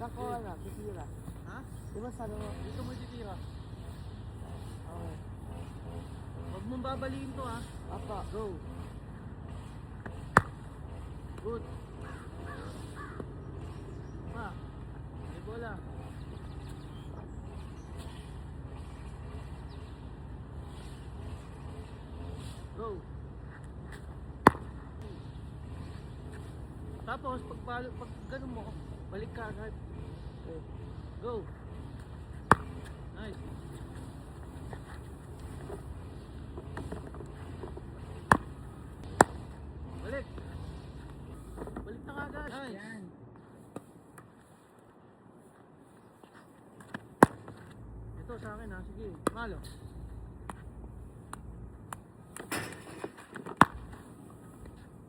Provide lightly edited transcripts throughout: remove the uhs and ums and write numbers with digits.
Saan ko titira? Ha? Di ba saan mo? Dito mo titira. Okay. Huwag mong babaliin to ha. Apa. Go. Good. Pa. May bola. Go. Tapos pag ganun mo, balik ka agad. Okay. Go. Nice. Balik. Balik na agad. Nice. Yan. Ito sa akin ha. Sige. Malo.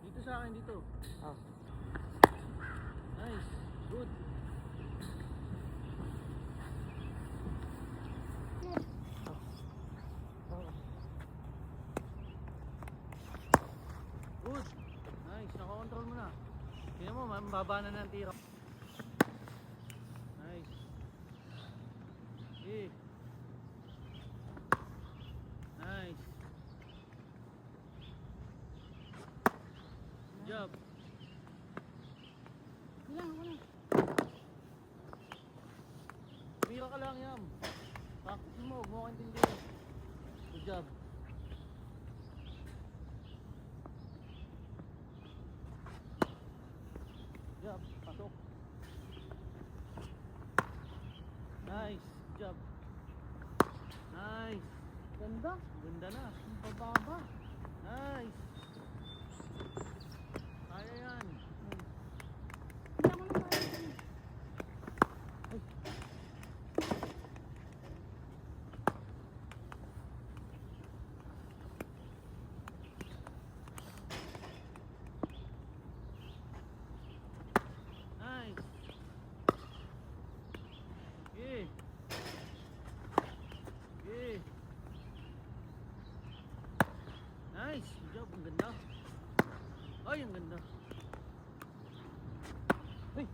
Dito sa akin dito. Ah. Nice. Good. Okay. Good. Nice. Nakakontrol mo na. Tingnan mo, mababa na ng tira. Nice. Okay. Nice. Good job. Wala. Mira ka lang yan. Practice mo, huwag mo akong intindihin. Good job. Good job. Pasok. Nice. Good job. Nice. Ganda. Ganda na. Ang bababa. Nice. Kaya yan. Hindi ako na kaya. Nice. Okay. Okay. Nice. Good job. Ang ganda. Ay, ang ganda. Hey.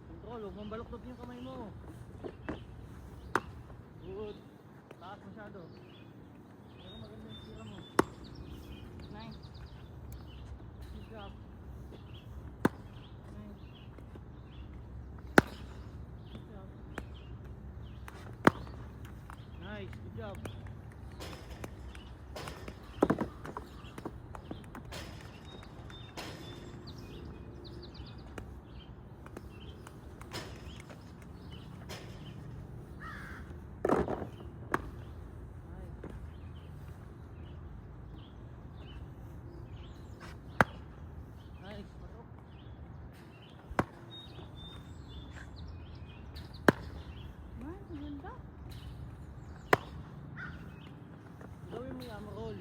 Control. Huwag mong baluktot yung kamay mo. Good. Taas masyado. Pero maganda yung tira mo. Nice. Good job. Nice. Good job. Nice. Good job. Nice. Nice. Pasok. Nice. Ang ganda. Gawin mo yung roll.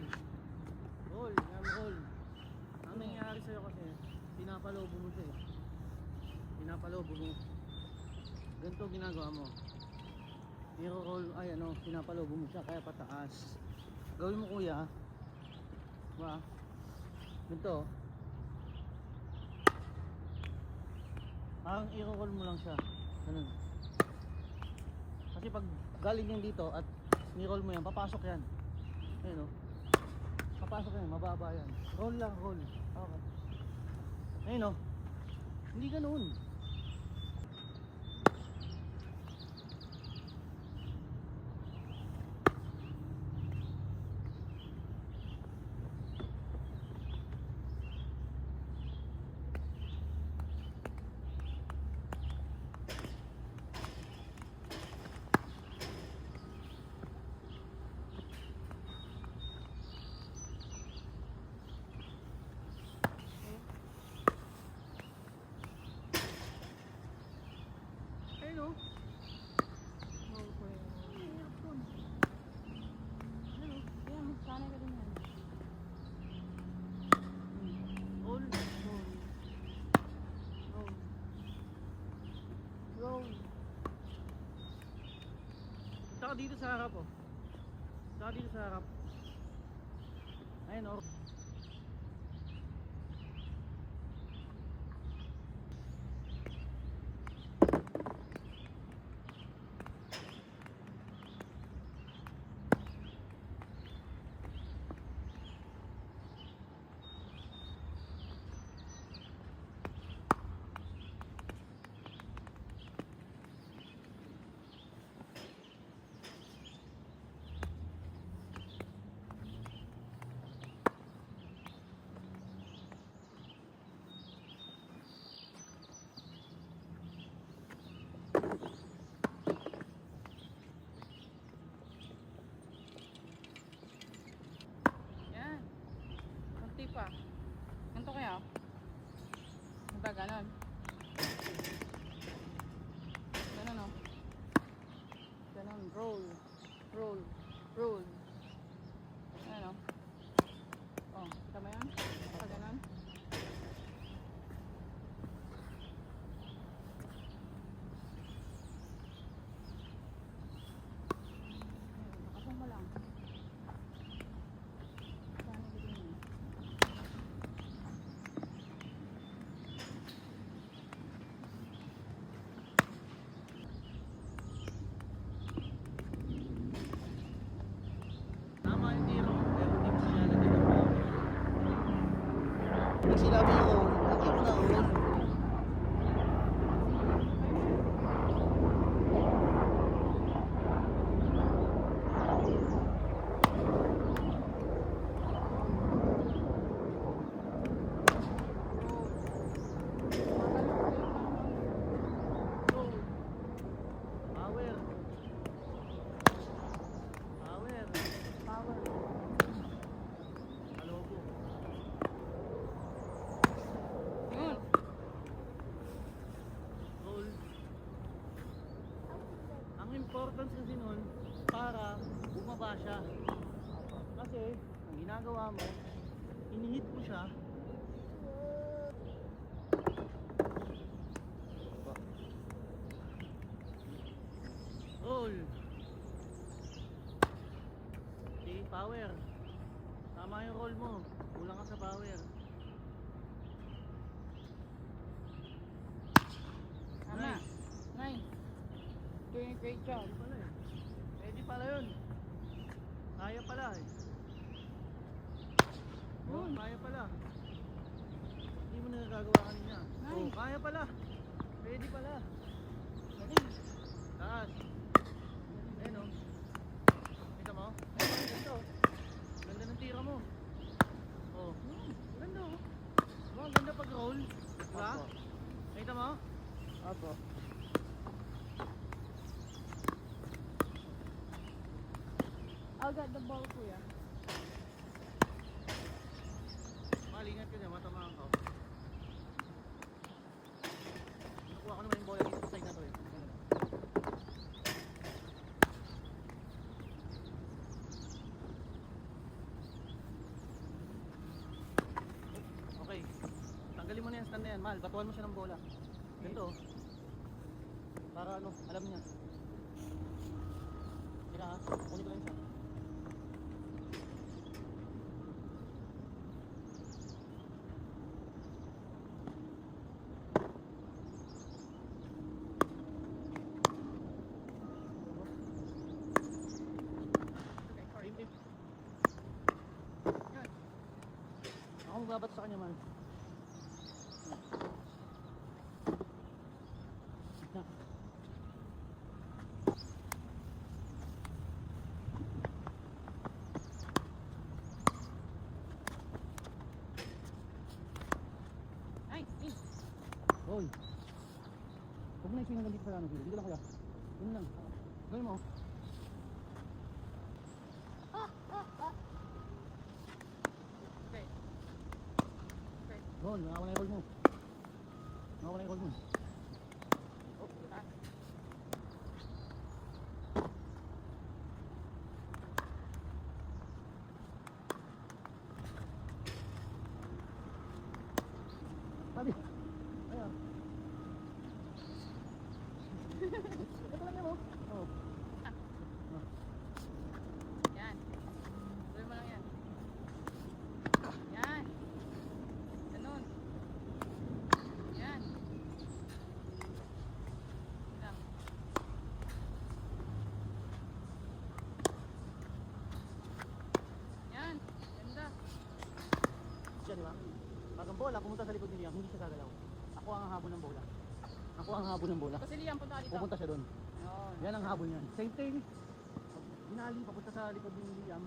Roll, yung roll. Ang nangyayari sa'yo kasi, pinapalobo mo siya eh. Pinapalobo mo. Ganito ginagawa mo. I-roll, ay ano, pinapalobo mo siya kaya pataas. Gawin mo kuya. Diba? Ganito. Ang i-roll mo lang siya. Ganun. Kasi pag galing yan dito at ni-roll mo yan, papasok yan. Ayun o. Papasok yan, mababa yan. Roll lang, roll. Okay. Ayun o. Hindi ganoon. Ayun o. Yan, sanay ka din yan. Roll. Roll. Saka dito sa harap o. Saka dito sa harap. Ayun o. Basta ganon. Ganon o. Ganon. Roll. Roll. Roll. Ano? Oh, kita mo yun? Basta ganon. Nakapang mo lang. Sana gawin mo. Tama yung tiro, pero hindi mo nilalagay ng power. Pag sinabi yung all, lagay mo na all. Power. Power. Power. Kalobo. Yun. Roll. Ang importance kasi nun, para bumaba siya. Kasi, ang ginagawa mo, hinihit mo siya. Roll. Okay, power. Tama yung roll mo. Kulang ka sa power. Tama. Nice. Nice. Doing a great job. Pala eh. Pwede pala yun. Kaya pala eh. Oh, Yun. kaya pala. Hindi mo na nagagawa kanina. Oh, Nice. kaya pala. Pwede pala. Galing. Taas. Ayun oh. Kita mo? Ganda oh. Ganda ng tira mo. Oh. Ganda oh. Oh, ang ganda pag roll. Diba? Opo. Kita mo? Opo. I'll get the ball, kuya. Malingat ka dyan, matamaan ka. Nakuha ko naman yung bola dito sa side na to eh. Okay. Tanggalin mo na yung stand na yan, Mal. Batuan mo siya ng bola. Ganito oh. Para ano, alam niya. Tira ha, kunin ko lang siya. Yan. Ako magbabat sa kanya man. Nice. Nice. Hoy. Huwag mo na iswing hanggang dito sa ano, dito lang kuya. Yun lang. Gawin mo. Okay. Okay. Doon, nakawala yung hold mo. Nakawala yung hold mo. Oh, diba? Sabi. Ayan. Ito lang yan oh. Oh. Yan. Tuloy mo lang yan. Yan. Ganun. Yan. Lang. Yan. Ganda. Siya di ba? Pag ang bola pumunta sa likod ni Liam, hindi siya gagalaw. Ako ang habol ng bola. Ako ang habol ng bola. Kasi Liam, punta ka dito. Pupunta siya doon. Yun. Yan ang habol niyan. Same thing. Pag Inali papunta sa likod ni Liam.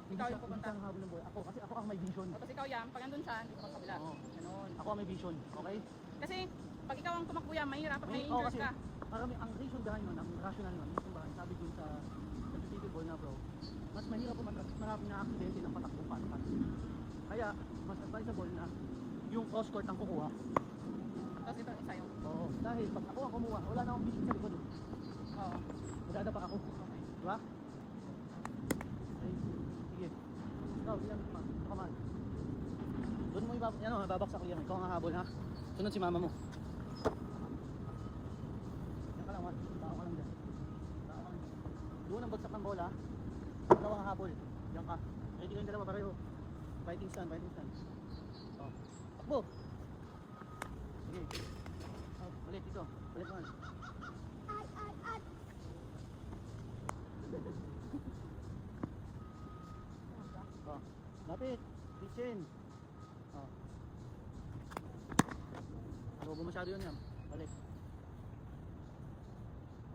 Hindi Ikaw siya, yung pupunta. hindi siya ang habol ng bola. Ako kasi ako ang may vision. Tapos ikaw yan, pag andun siya, dito ka sa kabila. Oo. Ganun. Ako ang may vision. Okay? Kasi, pag ikaw ang tumakbo yan, mahirap at may Oo, injured kasi ka. marami ang reason behind nun, ang rational nun, yung bahay, sabi dun sa ball na bro, mas mahirap po marami na aksidente ng patakbong patpat. Kaya, mas advisable na yung cross court ang kukuha Dahil pag ako ang kumuha, wala na akong bisig sa likod. Oo. Madadapa ako. Okay. Diba? Ay, sige. Ikaw, Liam, ikaw man. Doon mo yan o, babaksak Liam. Ikaw ang hahabol ha. Sunod si mama mo. Yan ka lang, man. Tao ka lang dyan. Tao ka lang dyan. Doon ang bagsak ng bola. Ikaw ang habol. Yan ka. Ready kayong dalawa pareho. Fighting stand, fighting stand. Oh. Takbo! Sige. Oh, ulit dito. Ulit man. Oh. Lapit. Kitchen. Oh. Lobo masyado yun yan. Balik.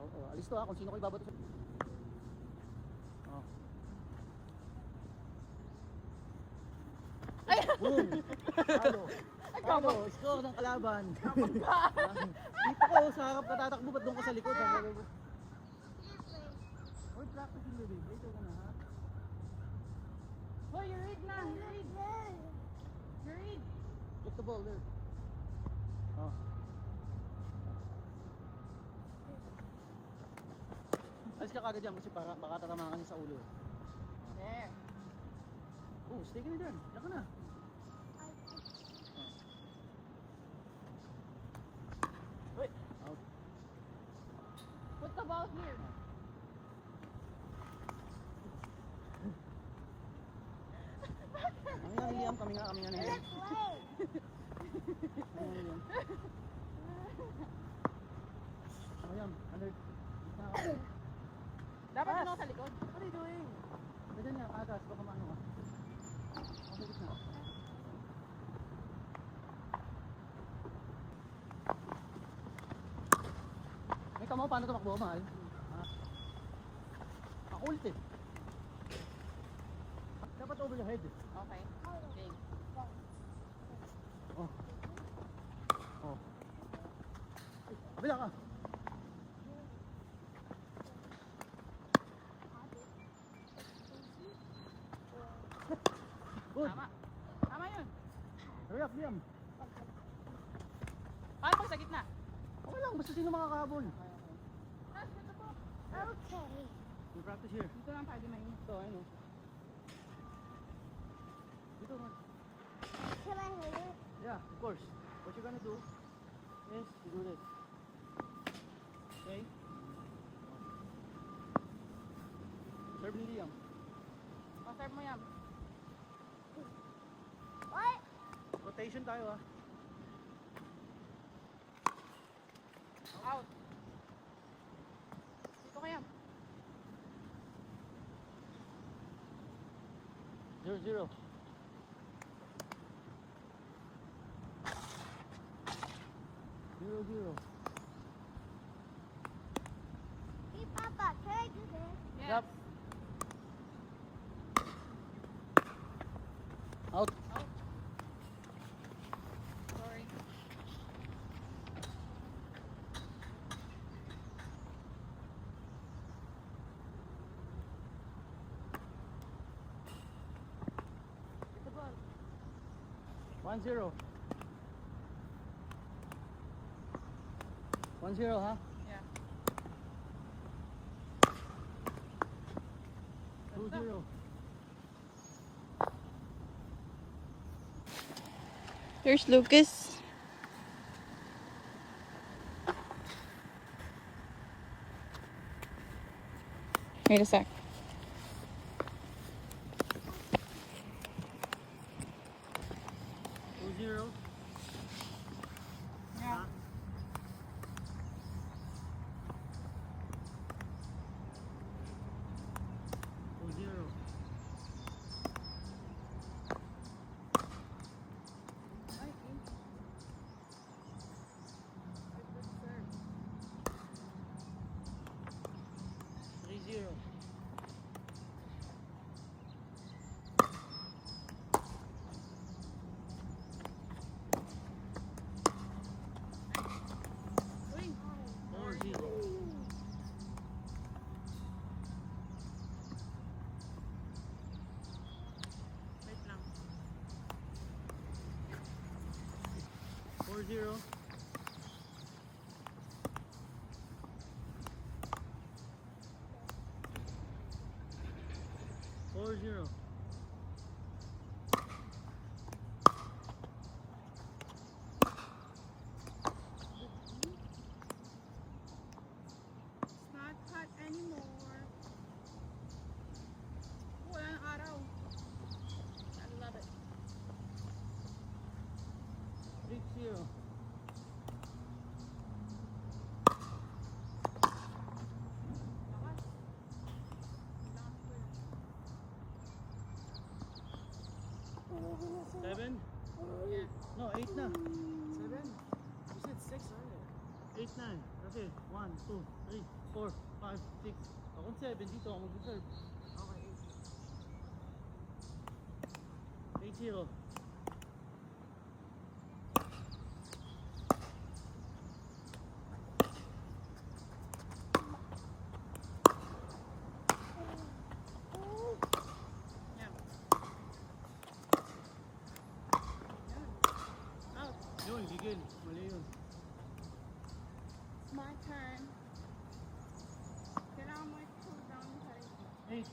Oh, oh. Alis to ha kung sino ko ibabato sa... Oh. Boom! Halo. Halo. Score ng kalaban. Dito ko sa harap ka tatakbo. Ba't doon ka sa likod? Oy, practice yung baby. Dito ka na ha. Hoy, you read na. You read. You read. Get the ball there. Oh. Alis ka kagad dyan kasi baka tatamaan niya sa ulo. There. Oh, stay ka na dyan. Diyan ka na. Wait. Out. Put the ball here. Kami nga ni Liam, kami nga ni Liam. Kami nga ni Liam. Liam, under. Dapat ano sa likod. What are you doing? Ganyan nga, agas, baka maano ka. Ang sakit na. May kamaw, paano tumakbo, mahal? Ang ulit eh. Dapat over your head. Okay. Okay. Oh. Oh. Ay, kabila ka. Good. Tama. Tama yun. Hurry up, Liam. Paano pag sa gitna? Okay lang, basta sino makakahabol. Ah, dito po. Okay. We practice here. Dito lang pwede mainit. Ito, ayun oh. Dito, man. Can I hit it? Yeah, of course. What you're gonna do is you do this. Okay? Serve ni Liam. Maserve mo yan. What? Rotation tayo ah. Out. Dito kaya. 0-0. Hey, Papa, can I do this? Yes. Yup. Out. Out. Sorry. Get the ball. 1-0. 1-0 ha? Yeah. 2-0. There's Lucas. Wait a sec. 2-0. Yeah. Ay, okay. Good serve. 3-0. Uy. 4-0. Wait lang. 4-0. 8 na eh. Kasi 1, 2, 3, 4, 5, 6. Akong 7 dito ako mag-serve. Okay, 8-0. yeah. Out. Yun, gigil. Mali yun. It's my turn. Kailangan mo i-cool down yung sarili mo. 8.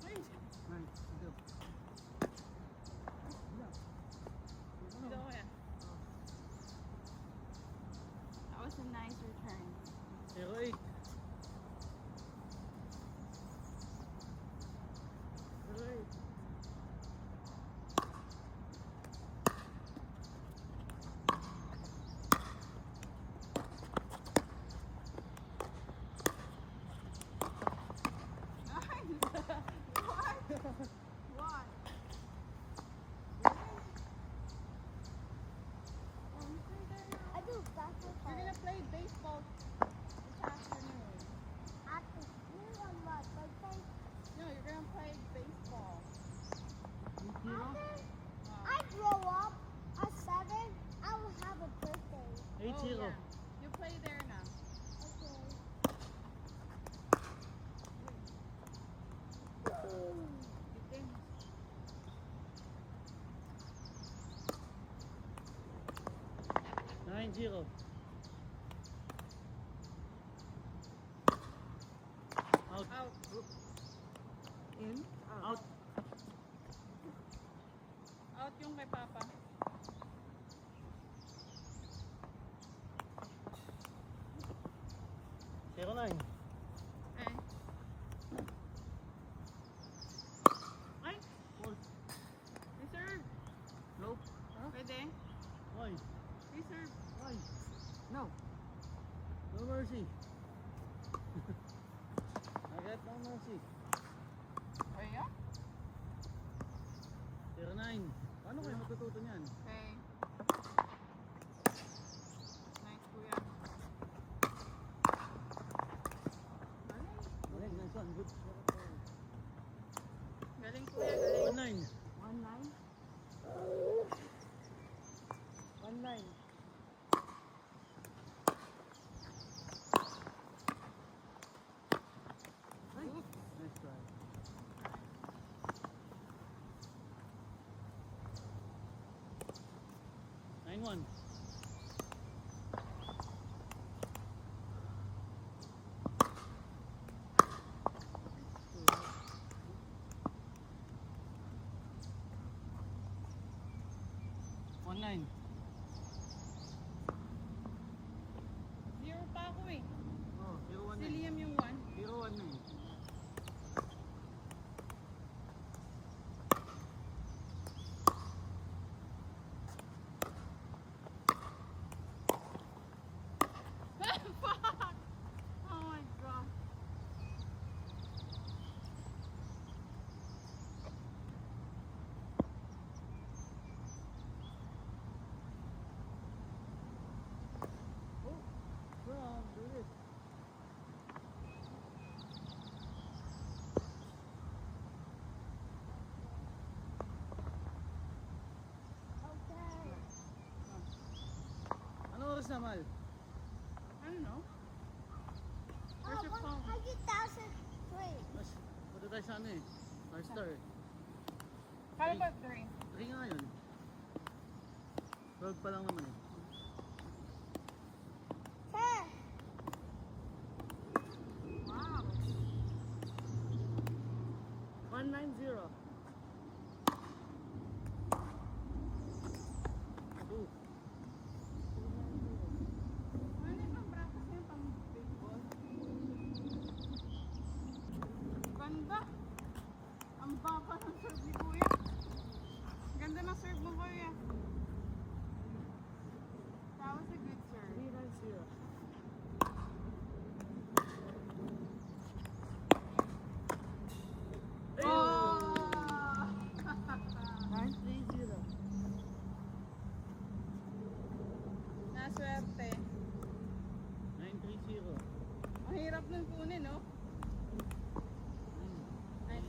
Wait. Nice. Go. Dito ako yan. That was a nice return. 0-8. 0-8. Nice. What? I do basketball. You're gonna play baseball this afternoon. After you on my birthday. No, you're gonna play baseball. After Uh, I grow up at 7, I will have a birthday. 8-0. yeah. You play there now. Okay. Bitin. 9-0. Out. Out. In? Out. Out yung kay Papa. Zero 9. Eh. Ay! Ball. Reserve! Nope. Pwede? Why? Reserve. Why? No. No mercy. I got no mercy. Oh, yeah? 0-9. Paano kayo matututo niyan? Okay. Nice, kuya. Galing, nice one. Good. Galing, kuya. Galing. 1-9. 1-9. 1-9. Nice try. Nine one. One nine. Zero pa ako eh. Oh, 0-1 Si 9. Liam yung 1. 0-1 9. Fuck! Oh my god. Bro, do it. Okay. Ano oras na, Mal? I don't know. Where's Oh, your phone? 100,003. Mas, punta tayo sa ano eh. Star eh. How about 3? 3 nga yun. 12 pa lang naman eh. Sir, Wow. 190. Two. Ano yung pang-bracket niya? Pang-baseball? Ganda. Ang baba ng serve ni Kuya. Ganda ng serve mo, Kuya. nang kunin, no? Nice.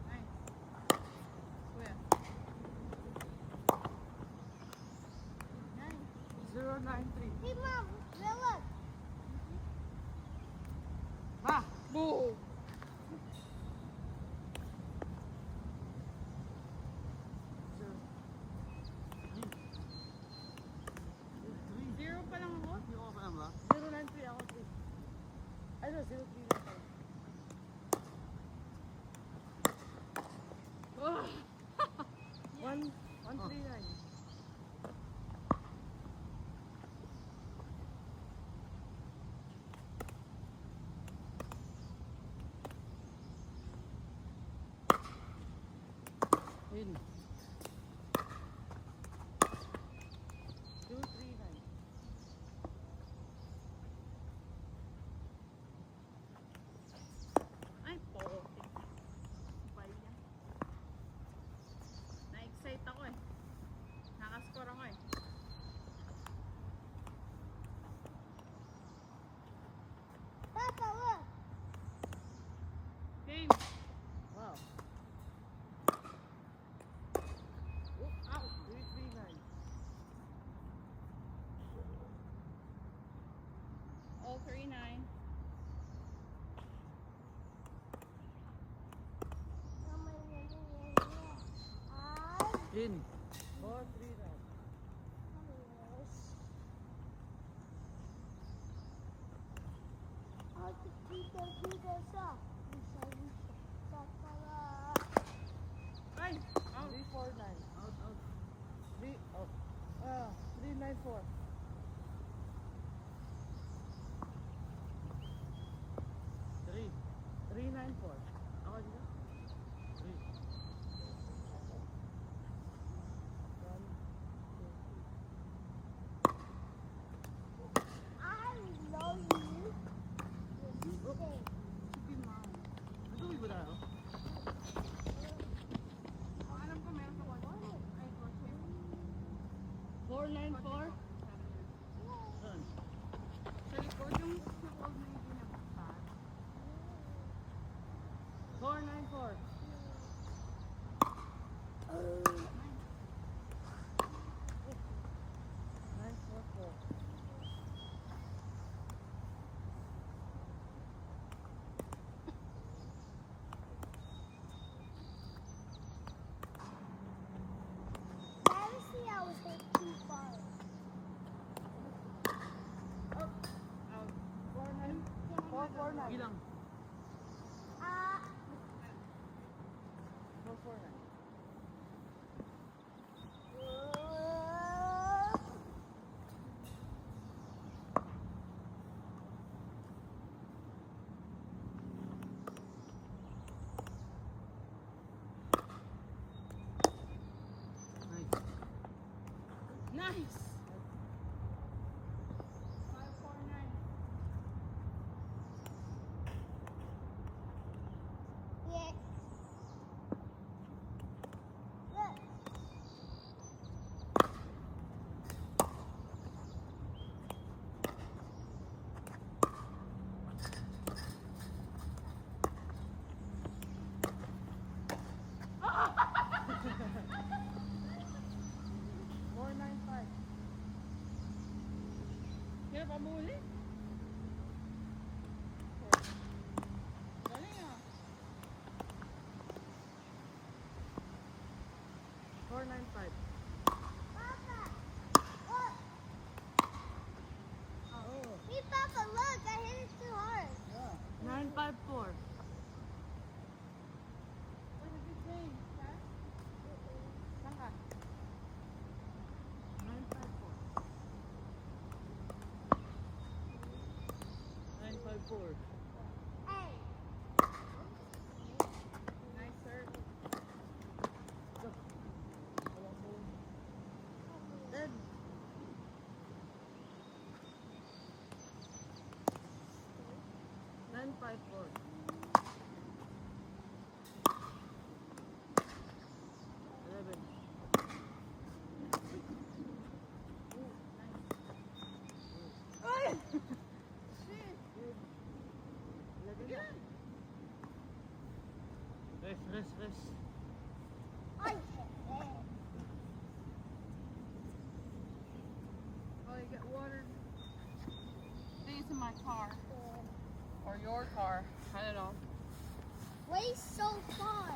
Nice. Kuya. Nice. 093. Hey, Mom, look. Ha! Boo! Zero pa lang ako. Hindi ko pa lang ba? 093 ako. 3. Ano, 03 lang pala. Oh! 139. Yun. 239. Ay, po. Bay yan. Na-excite ako eh. Nakascore ako eh. Papa, look. Game. Wow. Oh, out. 339. All 39. In. 439. Ay! Out. 349. Out, out. 3, out. 394. 394. Ako dito? 3. 1, 2, 3. Sige, ma'am. Natuloy ba tayo? Ang alam ko meron sa watch. Ay, watch mo. 494. Saan? Sa likod yung na-hold na yung pinapakta. 494. Nine, four, four. Out. 449. Ilang? 449. Nice. Nice. 549. Yes. Look. Kaya pa muli? Galing ah. 495. Papa, look. Oh. Hey, Papa, look. I hit it too hard. Yeah. What 954. a good game. Ha? Saan ka? 954. 954. Hey. Nice serve. Then, 954. 11. my car. Or your car. I don't know. Way so far.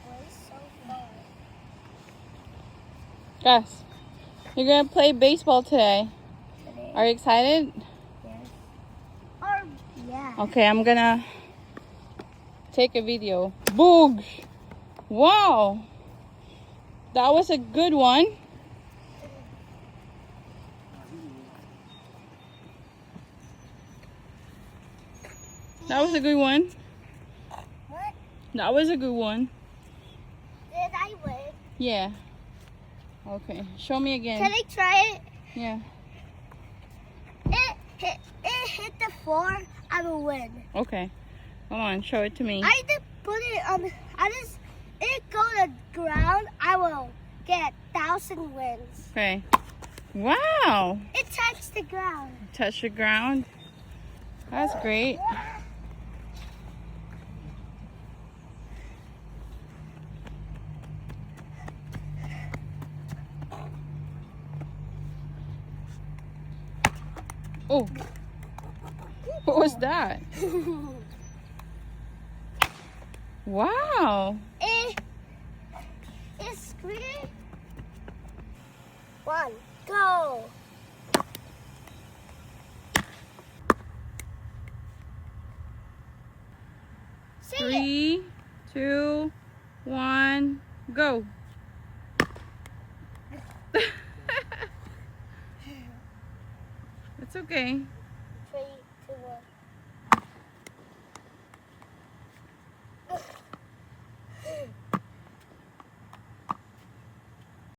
Way so far. Gus, you're gonna play baseball today. Today. Are you excited? Yes. Or yeah. Okay, I'm gonna take a video. Boog! Wow! That was a good one. That was a good one. What That was a good one. did I win? Yeah. Okay, show me again. Can I try it? Yeah. It hit the floor. I will win. Okay. Come on, show it to me. I just put it on. It go to the ground. I will get 1,000 wins. Okay. Wow! It touched the ground. Touch the ground. That's great. Oh, what was that? Wow. It's green. One, go. Sing it. 3, 2, 1, go. It's okay.